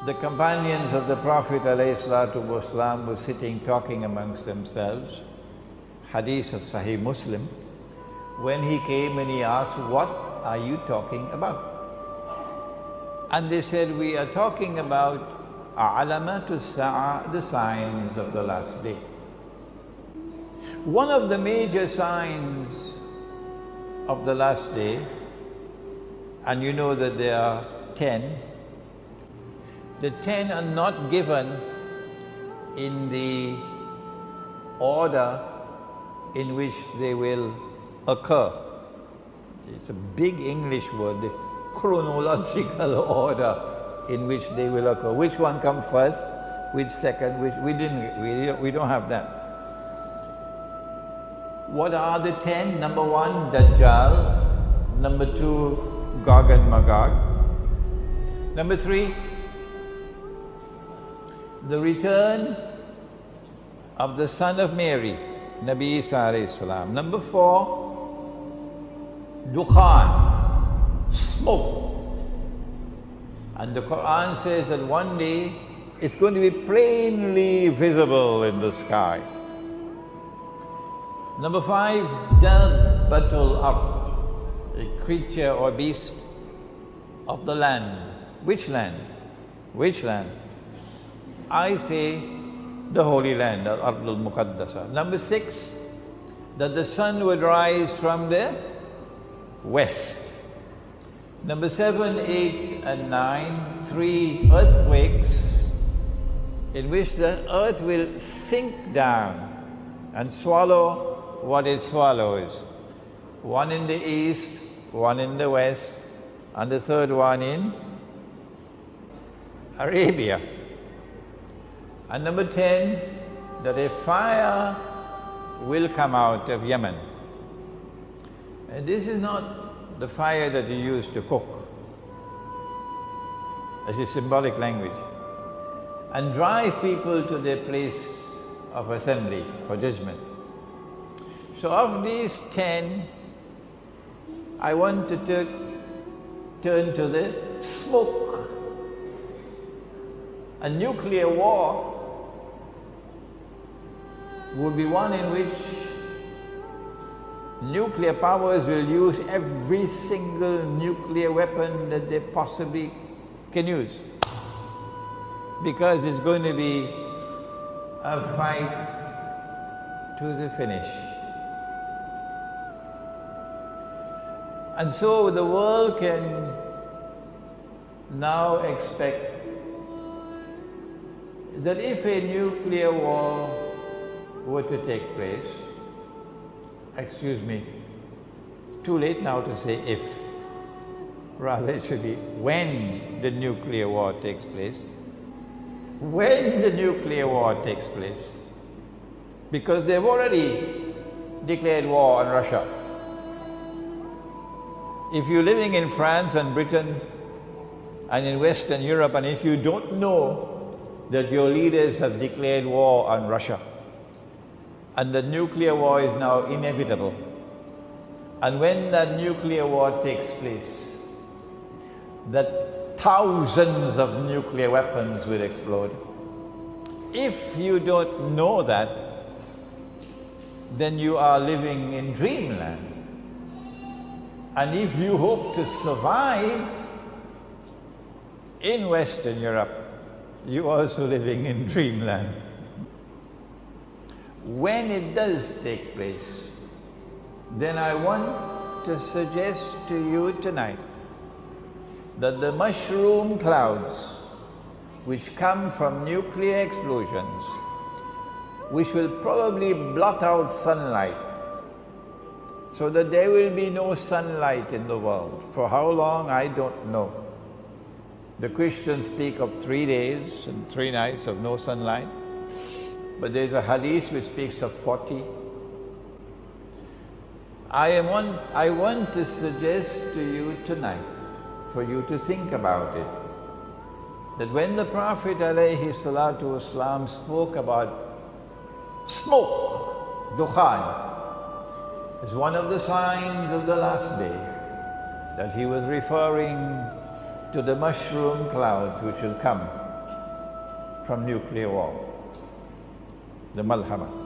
The companions of the Prophet ﷺ were sitting talking amongst themselves, hadith of Sahih Muslim, when he came and he asked, "What are you talking about?" And they said, "We are talking about alamatu sa'a, the signs of the last day." One of the major signs of the last day, and you know that there are 10, the 10 are not given in the order in which they will occur. It's a big English word, the chronological order in which they will occur. Which one comes first, which second, which we don't have that. What are the 10? Number 1, Dajjal. Number 2, Gog and Magog. Number 3, the return of the son of Mary, Nabi Isa alayhi salam. Number 4, Dukhan, smoke. And the Quran says that one day it's going to be plainly visible in the sky. Number 5, Dabbatul Ard, a creature or beast of the land. Which land? Which land? I say the Holy Land, Al-Ardul Muqaddasa. Number 6, that the sun would rise from the west. Number 7, 8 and 9, 3 earthquakes in which the earth will sink down and swallow what it swallows. One in the east, one in the west, and the third one in Arabia. And number 10, that a fire will come out of Yemen. And this is not the fire that you use to cook, as a symbolic language, and drive people to their place of assembly for judgment. So of these 10, I want to turn to the smoke. A nuclear war would be one in which nuclear powers will use every single nuclear weapon that they possibly can use, because it's going to be a fight to the finish. And so the world can now expect that if a nuclear war were to take place, excuse me, too late now to say if, rather it should be when the nuclear war takes place. When the nuclear war takes place, because they've already declared war on Russia. If you're living in France and Britain and in Western Europe, and if you don't know that your leaders have declared war on Russia, and the nuclear war is now inevitable, and when that nuclear war takes place, that thousands of nuclear weapons will explode. If you don't know that, then you are living in dreamland. And if you hope to survive in Western Europe, you're also living in dreamland. When it does take place, then I want to suggest to you tonight that the mushroom clouds which come from nuclear explosions, which will probably blot out sunlight, so that there will be no sunlight in the world. For how long, I don't know. The Christians speak of 3 days and 3 nights of no sunlight, but there's a hadith which speaks of 40. I want to suggest to you tonight, for you to think about it, that when the Prophet ﷺ spoke about smoke, dukhan, as one of the signs of the last day, that he was referring to the mushroom clouds which will come from nuclear war, the malhama.